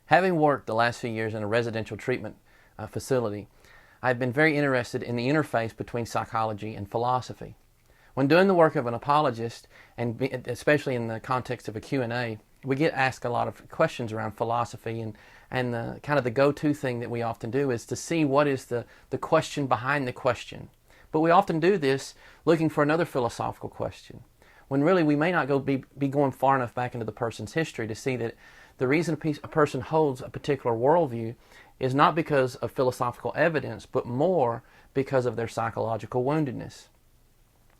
Having worked the last few years in a residential treatment facility, I've been very interested in the interface between psychology and philosophy. When doing the work of an apologist, and especially in the context of a Q&A, we get asked a lot of questions around philosophy, and the kind of the go-to thing that we often do is to see what is the question behind the question. But we often do this looking for another philosophical question, when really we may not be going far enough back into the person's history to see that the reason a person holds a particular worldview is not because of philosophical evidence, but more because of their psychological woundedness.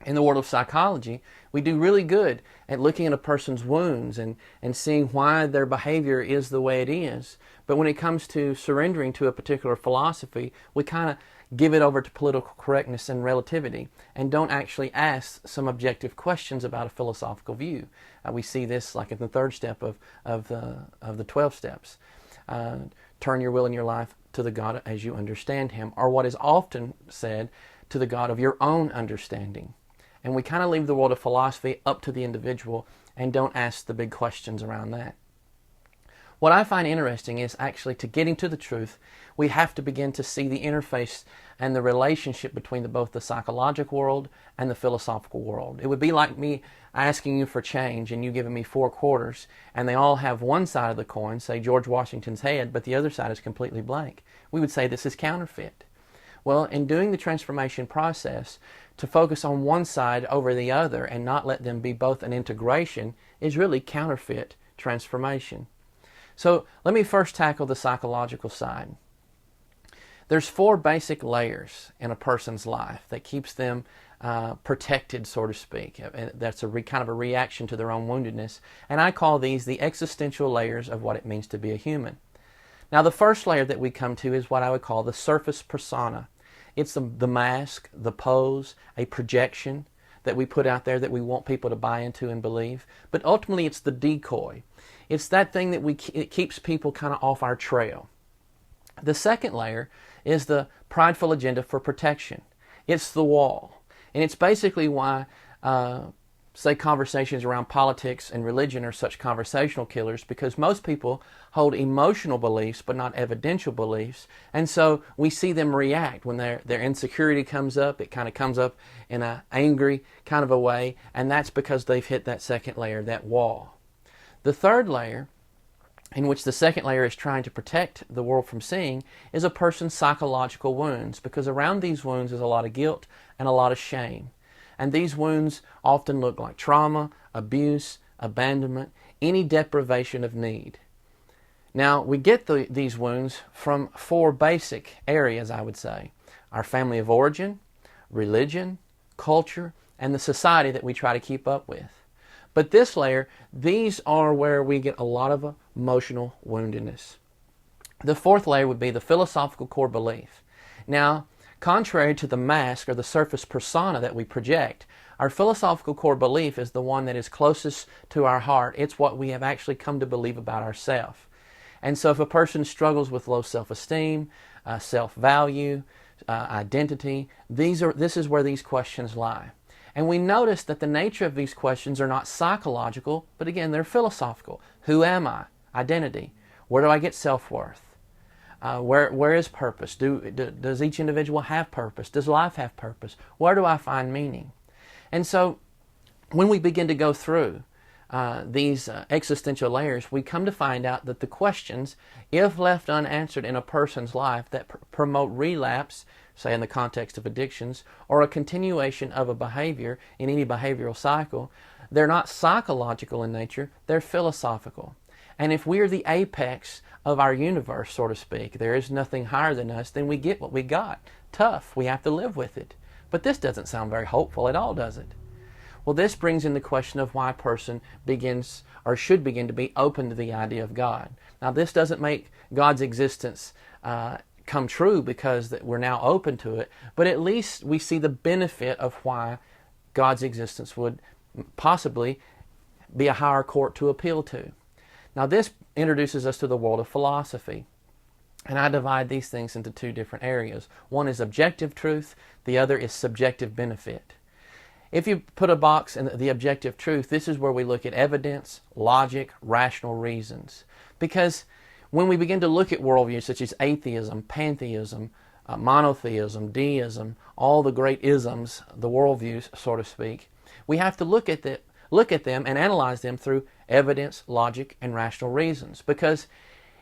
In the world of psychology, we do really good at looking at a person's wounds and seeing why their behavior is the way it is. But when it comes to surrendering to a particular philosophy, we kind of give it over to political correctness and relativity and don't actually ask some objective questions about a philosophical view. We see this like in the third step of the 12 steps. Turn your will and your life to the God as you understand Him, or what is often said, to the God of your own understanding. And we kind of leave the world of philosophy up to the individual and don't ask the big questions around that. What I find interesting is actually to getting to the truth, we have to begin to see the interface and the relationship between both the psychological world and the philosophical world. It would be like me asking you for change and you giving me 4 quarters, and they all have one side of the coin, say George Washington's head, but the other side is completely blank. We would say this is counterfeit. Well, in doing the transformation process, to focus on one side over the other and not let them be both an integration is really counterfeit transformation. So let me first tackle the psychological side. There's 4 basic layers in a person's life that keeps them protected, so to speak. That's kind of a reaction to their own woundedness. And I call these the existential layers of what it means to be a human. Now, the first layer that we come to is what I would call the surface persona. It's the mask, the pose, a projection that we put out there that we want people to buy into and believe. But ultimately, it's the decoy. It's that thing that it keeps people kind of off our trail. The second layer is the prideful agenda for protection. It's the wall. And it's basically why, say, conversations around politics and religion are such conversational killers, because most people hold emotional beliefs but not evidential beliefs. And so we see them react when their insecurity comes up. It kind of comes up in an angry kind of a way, and that's because they've hit that second layer, that wall. The third layer, in which the second layer is trying to protect the world from seeing, is a person's psychological wounds, because around these wounds is a lot of guilt and a lot of shame. And these wounds often look like trauma, abuse, abandonment, any deprivation of need. Now, we get these wounds from 4 basic areas, I would say. Our family of origin, religion, culture, and the society that we try to keep up with. But this layer, these are where we get a lot of emotional woundedness. The fourth layer would be the philosophical core belief. Now, contrary to the mask or the surface persona that we project, our philosophical core belief is the one that is closest to our heart. It's what we have actually come to believe about ourselves. And so if a person struggles with low self-esteem, self-value, identity, this is where these questions lie. And we notice that the nature of these questions are not psychological, but again, they're philosophical. Who am I? Identity. Where do I get self-worth? Where is purpose? Does each individual have purpose? Does life have purpose? Where do I find meaning? And so when we begin to go through these existential layers, we come to find out that the questions, if left unanswered in a person's life, that promote relapse, say in the context of addictions, or a continuation of a behavior in any behavioral cycle, they're not psychological in nature, they're philosophical. And if we are the apex of our universe, so to speak, there is nothing higher than us, then we get what we got. Tough, we have to live with it. But this doesn't sound very hopeful at all, does it? Well, this brings in the question of why a person begins or should begin to be open to the idea of God. Now, this doesn't make God's existence come true because that we're now open to it, but at least we see the benefit of why God's existence would possibly be a higher court to appeal to. Now, this introduces us to the world of philosophy. And I divide these things into 2 different areas. One is objective truth, the other is subjective benefit. If you put a box in the objective truth, this is where we look at evidence, logic, rational reasons. Because when we begin to look at worldviews such as atheism, pantheism, monotheism, deism, all the great isms, the worldviews, so to speak, we have to look at them and analyze them through evidence, logic, and rational reasons. Because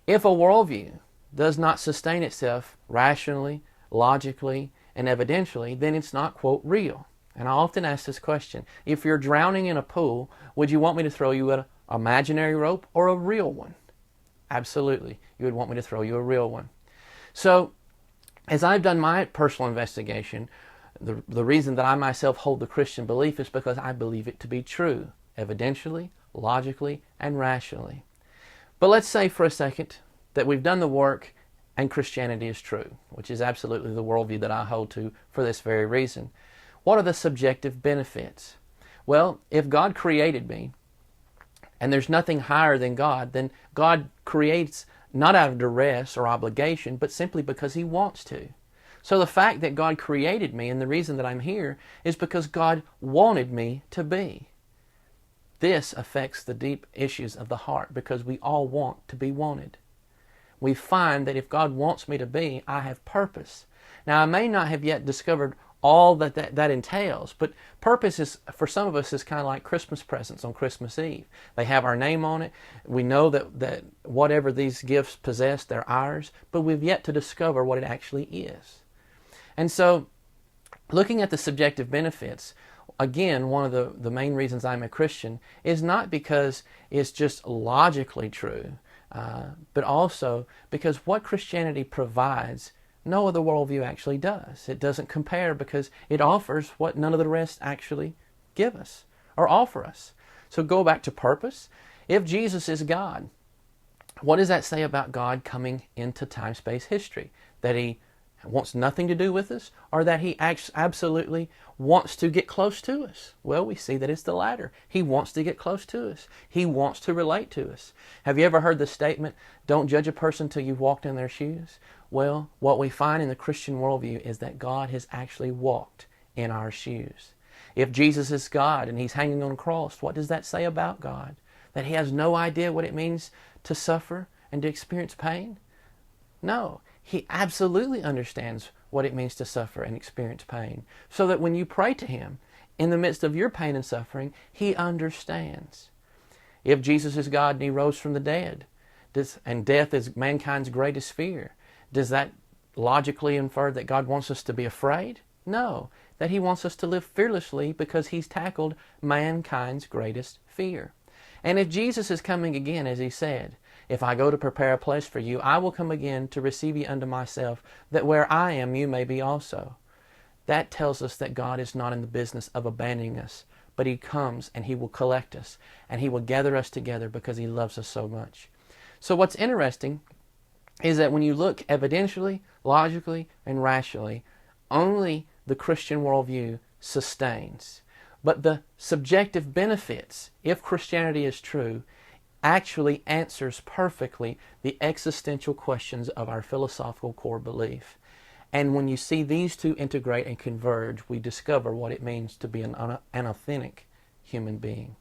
if a worldview does not sustain itself rationally, logically, and evidentially, then it's not, quote, real. And I often ask this question: if you're drowning in a pool, would you want me to throw you an imaginary rope or a real one? Absolutely. You would want me to throw you a real one. So, as I've done my personal investigation, the reason that I myself hold the Christian belief is because I believe it to be true, evidentially, logically, and rationally. But let's say for a second that we've done the work and Christianity is true, which is absolutely the worldview that I hold to for this very reason. What are the subjective benefits? Well, if God created me, and there's nothing higher than God, then God creates not out of duress or obligation, but simply because He wants to. So the fact that God created me and the reason that I'm here is because God wanted me to be. This affects the deep issues of the heart because we all want to be wanted. We find that if God wants me to be, I have purpose. Now, I may not have yet discovered all that entails, but purpose is, for some of us, is kind of like Christmas presents on Christmas Eve. They have our name on it. We know that whatever these gifts possess, they're ours, but we've yet to discover what it actually is. And so, looking at the subjective benefits, again, one of the main reasons I'm a Christian is not because it's just logically true, but also because what Christianity provides, no other worldview actually does. It doesn't compare because it offers what none of the rest actually give us or offer us. So go back to purpose. If Jesus is God, what does that say about God coming into time-space history? That He wants nothing to do with us, or that He absolutely wants to get close to us? Well, we see that it's the latter. He wants to get close to us. He wants to relate to us. Have you ever heard the statement, don't judge a person till you've walked in their shoes? Well, what we find in the Christian worldview is that God has actually walked in our shoes. If Jesus is God and He's hanging on a cross, what does that say about God? That He has no idea what it means to suffer and to experience pain? No. He absolutely understands what it means to suffer and experience pain. So that when you pray to Him, in the midst of your pain and suffering, He understands. If Jesus is God and He rose from the dead, and death is mankind's greatest fear, does that logically infer that God wants us to be afraid? No. That He wants us to live fearlessly because He's tackled mankind's greatest fear. And if Jesus is coming again, as He said, if I go to prepare a place for you, I will come again to receive you unto myself, that where I am, you may be also. That tells us that God is not in the business of abandoning us, but He comes and He will collect us, and He will gather us together because He loves us so much. So what's interesting is that when you look evidentially, logically, and rationally, only the Christian worldview sustains. But the subjective benefits, if Christianity is true, actually answers perfectly the existential questions of our philosophical core belief. And when you see these two integrate and converge, we discover what it means to be an authentic human being.